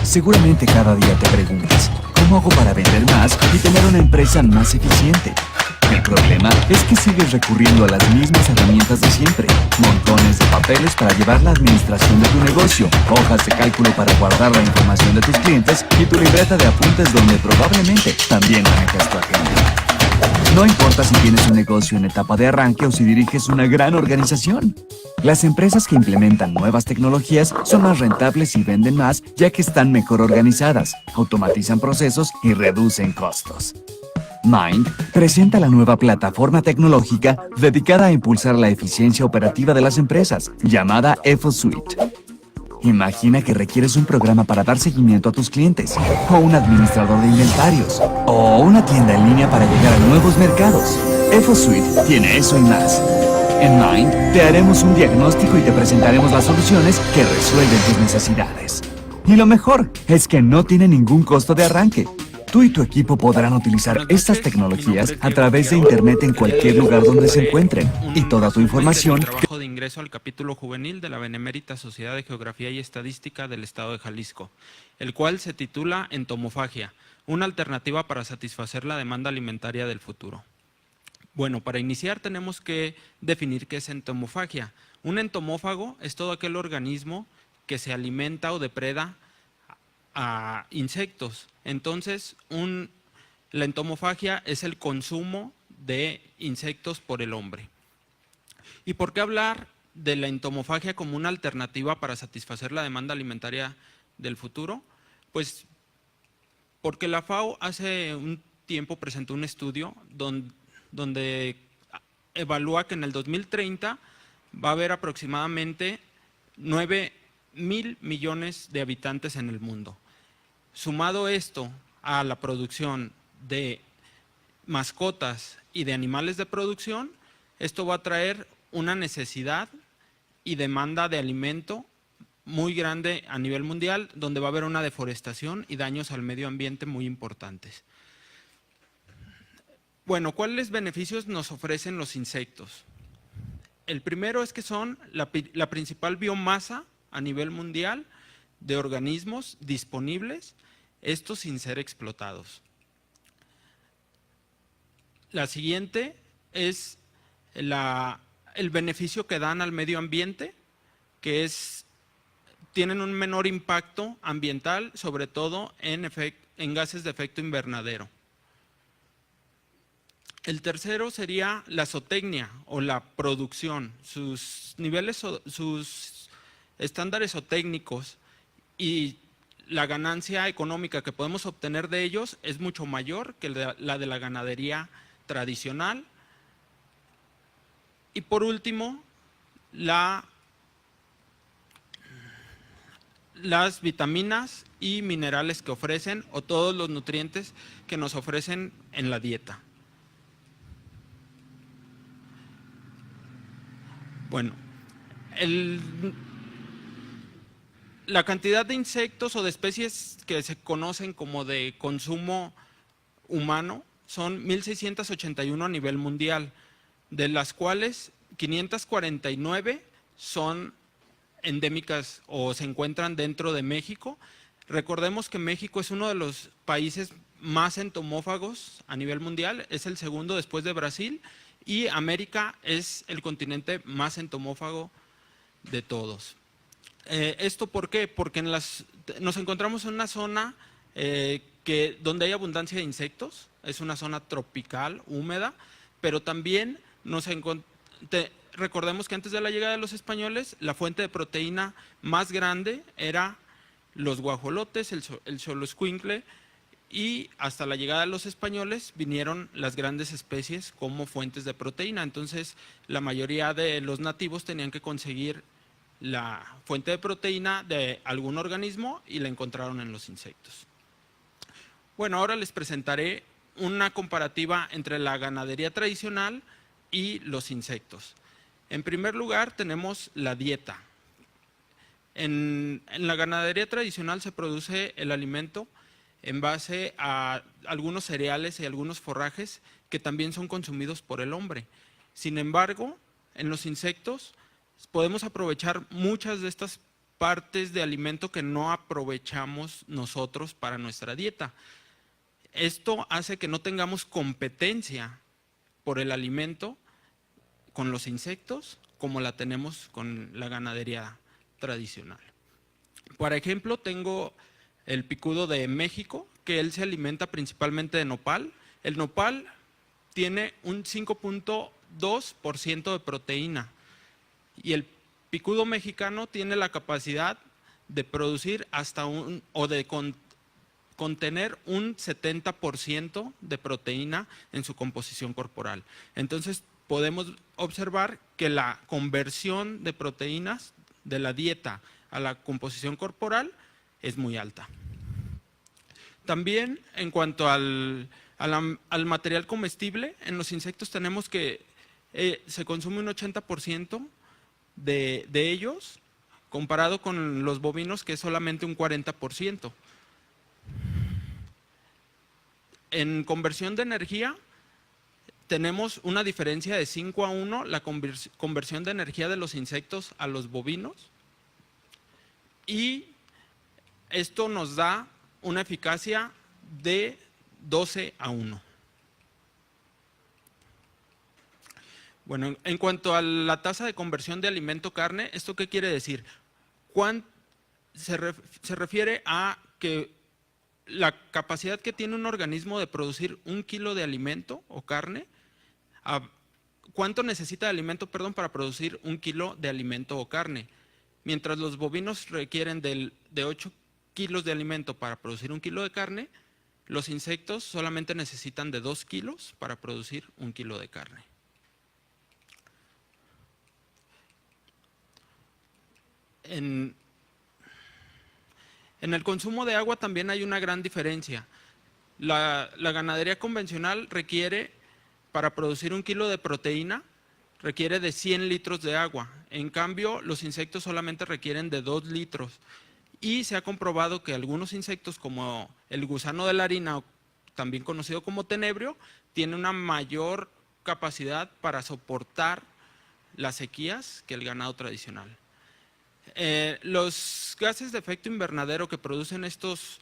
Seguramente cada día te preguntas, ¿cómo hago para vender más y tener una empresa más eficiente? El problema es que sigues recurriendo a las mismas herramientas de siempre. Montones de papeles para llevar la administración de tu negocio, hojas de cálculo para guardar la información de tus clientes y tu libreta de apuntes donde probablemente también manejas tu agenda. No importa si tienes un negocio en etapa de arranque o si diriges una gran organización. Las empresas que implementan nuevas tecnologías son más rentables y venden más ya que están mejor organizadas, automatizan procesos y reducen costos. Mind presenta la nueva plataforma tecnológica dedicada a impulsar la eficiencia operativa de las empresas, llamada EFOSuite. Imagina que requieres un programa para dar seguimiento a tus clientes, o un administrador de inventarios, o una tienda en línea para llegar a nuevos mercados. EFOSuite tiene eso y más. En Mind te haremos un diagnóstico y te presentaremos las soluciones que resuelven tus necesidades. Y lo mejor es que no tiene ningún costo de arranque. Tú y tu equipo podrán utilizar estas tecnologías a través de Internet en cualquier lugar donde se encuentren y toda tu información. Trabajo de ingreso al capítulo juvenil de la Benemérita Sociedad de Geografía y Estadística del Estado de Jalisco, el cual se titula Entomofagia, una alternativa para satisfacer la demanda alimentaria del futuro. Bueno, para iniciar tenemos que definir qué es entomofagia. Un entomófago es todo aquel organismo que se alimenta o depreda a insectos. Entonces, la entomofagia es el consumo de insectos por el hombre. ¿Y por qué hablar de la entomofagia como una alternativa para satisfacer la demanda alimentaria del futuro? Pues porque la FAO hace un tiempo presentó un estudio donde evalúa que en el 2030 va a haber aproximadamente 9.000 millones de habitantes en el mundo. Sumado esto a la producción de mascotas y de animales de producción, esto va a traer una necesidad y demanda de alimento muy grande a nivel mundial, donde va a haber una deforestación y daños al medio ambiente muy importantes. Bueno, ¿cuáles beneficios nos ofrecen los insectos? El primero es que son la principal biomasa a nivel mundial de organismos disponibles, estos sin ser explotados. La siguiente es el beneficio que dan al medio ambiente, que tienen un menor impacto ambiental, sobre todo en gases de efecto invernadero. El tercero sería la zootecnia o la producción. Sus estándares zootécnicos y la ganancia económica que podemos obtener de ellos es mucho mayor que la de la ganadería tradicional. Y por último, las vitaminas y minerales que ofrecen o todos los nutrientes que nos ofrecen en la dieta. Bueno, la cantidad de insectos o de especies que se conocen como de consumo humano son 1.681 a nivel mundial, de las cuales 549 son endémicas o se encuentran dentro de México. Recordemos que México es uno de los países más entomófagos a nivel mundial, es el segundo después de Brasil, y América es el continente más entomófago de todos. ¿Esto por qué? Porque nos encontramos en una zona donde hay abundancia de insectos, es una zona tropical, húmeda, pero también recordemos que antes de la llegada de los españoles, la fuente de proteína más grande era los guajolotes, el xoloescuincle, y hasta la llegada de los españoles vinieron las grandes especies como fuentes de proteína. Entonces, la mayoría de los nativos tenían que conseguir la fuente de proteína de algún organismo y la encontraron en los insectos. Bueno, ahora les presentaré una comparativa entre la ganadería tradicional y los insectos. En primer lugar, tenemos la dieta. En la ganadería tradicional se produce el alimento en base a algunos cereales y algunos forrajes que también son consumidos por el hombre. Sin embargo, en los insectos podemos aprovechar muchas de estas partes de alimento que no aprovechamos nosotros para nuestra dieta. Esto hace que no tengamos competencia por el alimento con los insectos como la tenemos con la ganadería tradicional. Por ejemplo, tengo el picudo de México, que él se alimenta principalmente de nopal. El nopal tiene un 5.2% de proteína y el picudo mexicano tiene la capacidad de producir hasta contener un 70% de proteína en su composición corporal. Entonces podemos observar que la conversión de proteínas de la dieta a la composición corporal es muy alta. También en cuanto al material comestible, en los insectos tenemos que se consume un 80% de ellos, comparado con los bovinos, que es solamente un 40%. En conversión de energía, tenemos una diferencia de 5:1, la conversión de energía de los insectos a los bovinos, y esto nos da una eficacia de 12:1. Bueno, en cuanto a la tasa de conversión de alimento-carne, ¿esto qué quiere decir? Se refiere a que la capacidad que tiene un organismo de producir 1 kilo de alimento o carne, ¿cuánto necesita de alimento, para producir 1 kilo de alimento o carne? Mientras los bovinos requieren de 8 kilos de alimento para producir 1 kilo de carne, los insectos solamente necesitan de 2 kilos para producir 1 kilo de carne. En el consumo de agua también hay una gran diferencia. La ganadería convencional requiere, para producir 1 kilo de proteína, requiere de 100 litros de agua. En cambio, los insectos solamente requieren de 2 litros. Y se ha comprobado que algunos insectos, como el gusano de la harina, también conocido como tenebrio, tiene una mayor capacidad para soportar las sequías que el ganado tradicional. Los gases de efecto invernadero que producen estos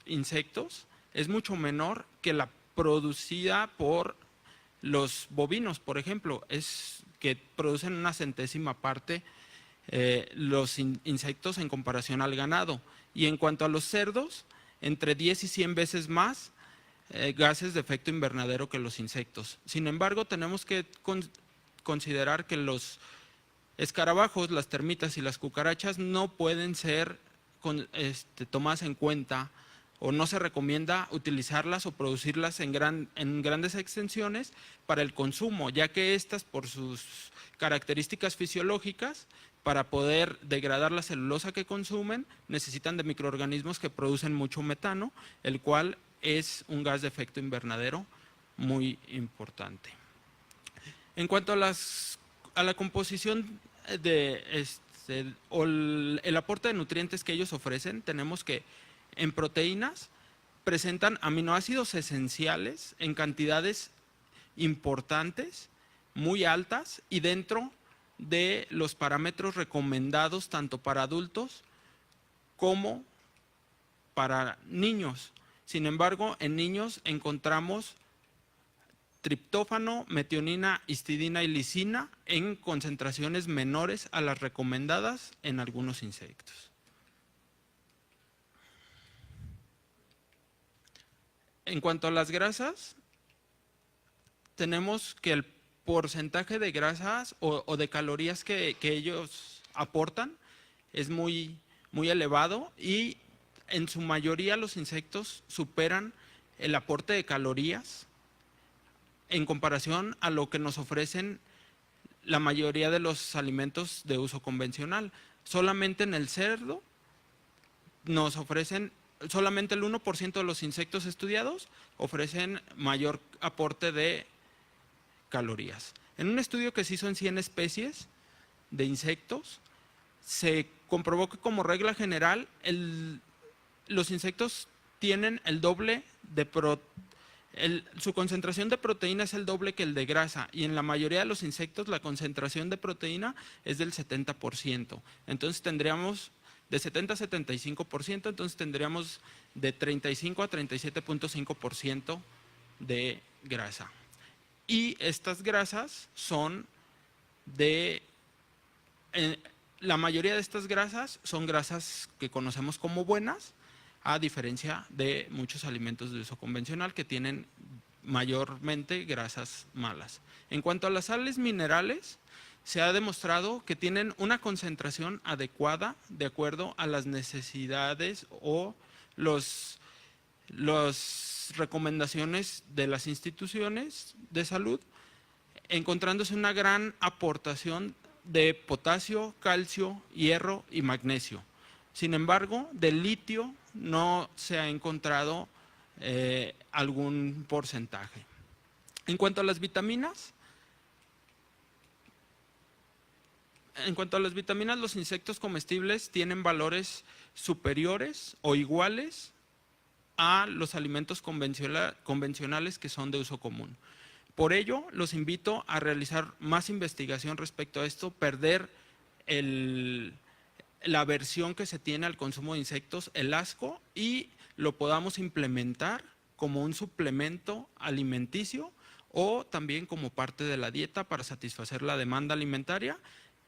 insectos es mucho menor que la producida por los bovinos, por ejemplo, es que producen una 1/1000 parte los insectos en comparación al ganado. Y en cuanto a los cerdos, entre 10 y 100 veces más gases de efecto invernadero que los insectos. Sin embargo, tenemos que considerar que los escarabajos, las termitas y las cucarachas no pueden ser tomadas en cuenta, o no se recomienda utilizarlas o producirlas en grandes extensiones para el consumo, ya que estas, por sus características fisiológicas, para poder degradar la celulosa que consumen, necesitan de microorganismos que producen mucho metano, el cual es un gas de efecto invernadero muy importante. En cuanto a la composición o el aporte de nutrientes que ellos ofrecen, tenemos que en proteínas presentan aminoácidos esenciales en cantidades importantes, muy altas, y dentro de los parámetros recomendados tanto para adultos como para niños. Sin embargo, en niños encontramos triptófano, metionina, histidina y lisina en concentraciones menores a las recomendadas en algunos insectos. En cuanto a las grasas, tenemos que el porcentaje de grasas o de calorías que ellos aportan es muy elevado, y en su mayoría los insectos superan el aporte de calorías en comparación a lo que nos ofrecen la mayoría de los alimentos de uso convencional. Solamente en el cerdo nos ofrecen, solamente el 1% de los insectos estudiados ofrecen mayor aporte de calorías. En un estudio que se hizo en 100 especies de insectos, se comprobó que como regla general los insectos tienen el doble Su concentración de proteína es el doble que el de grasa, y en la mayoría de los insectos la concentración de proteína es del 70%. Entonces tendríamos de 70 a 75%, entonces tendríamos de 35 a 37.5% de grasa. Y estas grasas son la mayoría de estas grasas son grasas que conocemos como buenas, a diferencia de muchos alimentos de uso convencional que tienen mayormente grasas malas. En cuanto a las sales minerales, se ha demostrado que tienen una concentración adecuada de acuerdo a las necesidades o las recomendaciones de las instituciones de salud, encontrándose una gran aportación de potasio, calcio, hierro y magnesio. Sin embargo, del litio no se ha encontrado algún porcentaje. En cuanto a las vitaminas, los insectos comestibles tienen valores superiores o iguales a los alimentos convencionales que son de uso común. Por ello, los invito a realizar más investigación respecto a esto, perder la aversión que se tiene al consumo de insectos, el asco, y lo podamos implementar como un suplemento alimenticio o también como parte de la dieta para satisfacer la demanda alimentaria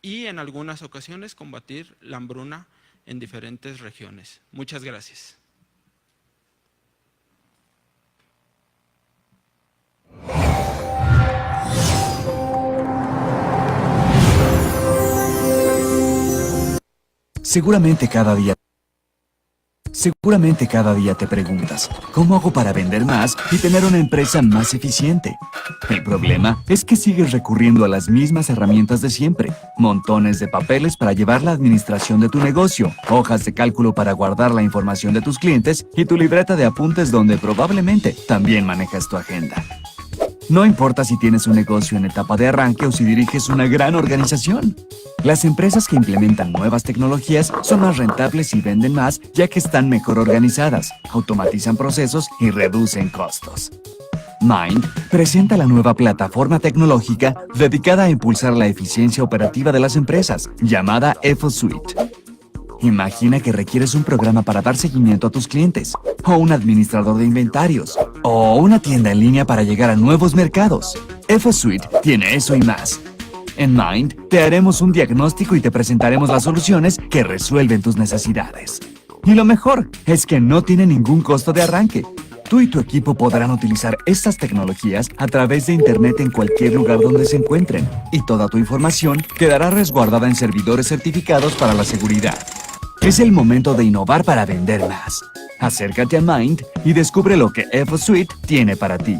y en algunas ocasiones combatir la hambruna en diferentes regiones. Muchas gracias. Seguramente cada día te preguntas, ¿cómo hago para vender más y tener una empresa más eficiente? El problema es que sigues recurriendo a las mismas herramientas de siempre. Montones de papeles para llevar la administración de tu negocio, hojas de cálculo para guardar la información de tus clientes y tu libreta de apuntes donde probablemente también manejas tu agenda. No importa si tienes un negocio en etapa de arranque o si diriges una gran organización. Las empresas que implementan nuevas tecnologías son más rentables y venden más ya que están mejor organizadas, automatizan procesos y reducen costos. Mind presenta la nueva plataforma tecnológica dedicada a impulsar la eficiencia operativa de las empresas, llamada EFOSuite. Imagina que requieres un programa para dar seguimiento a tus clientes, o un administrador de inventarios, o una tienda en línea para llegar a nuevos mercados. EFOSuite tiene eso y más. En Mind te haremos un diagnóstico y te presentaremos las soluciones que resuelven tus necesidades. Y lo mejor es que no tiene ningún costo de arranque. Tú y tu equipo podrán utilizar estas tecnologías a través de Internet en cualquier lugar donde se encuentren, y toda tu información quedará resguardada en servidores certificados para la seguridad. Es el momento de innovar para vender más. Acércate a Mind y descubre lo que EFOSuite tiene para ti.